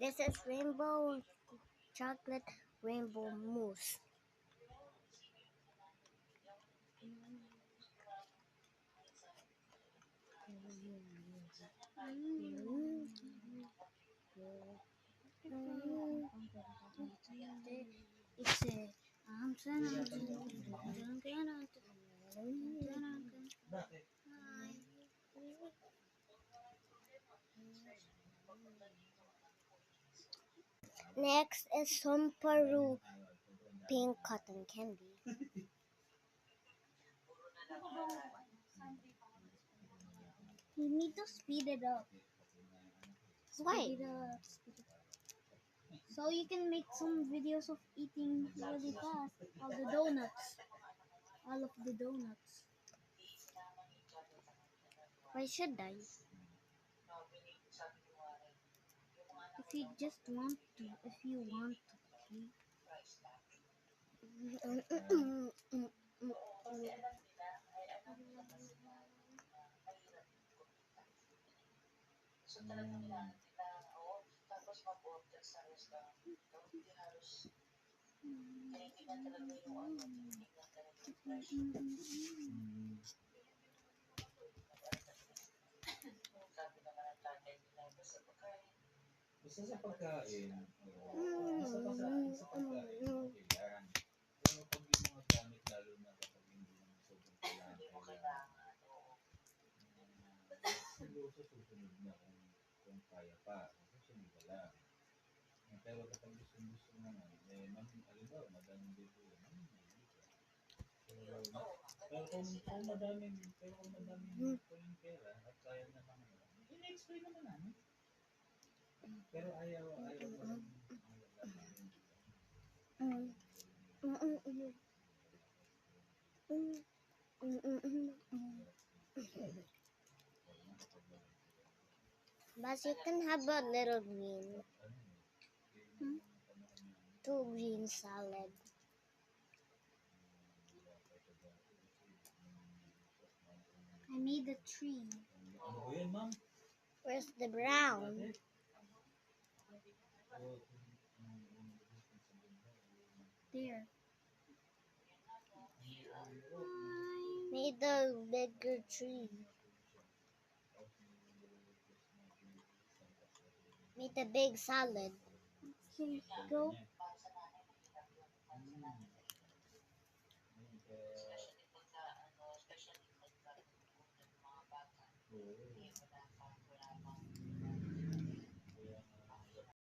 This is rainbow chocolate rainbow mousse. It's a Next is some Peru pink cotton candy. You need to speed it up. Why? Speed it up. So you can make some videos of eating really fast. All the donuts. All of the donuts. Why should I? If you just want to. If you want to. Isa sa pagkain, isa pa sa pagkain, okay lang. Pero pag yung mga gamit, lalo na kapag hindi naman sobrang kailangan, siguro sa susunod na kung kaya pa, susunod na lang. Pero kapag gusto naman, halimbawa, madaming dito, pero kung madaming po yung pera at kaya na naman, in-explain naman namin. Pero ayaw lang. But you can have a little green. Two green salad. I made a tree. Where's the brown? There. Made a bigger tree. Made a big salad. Here you go.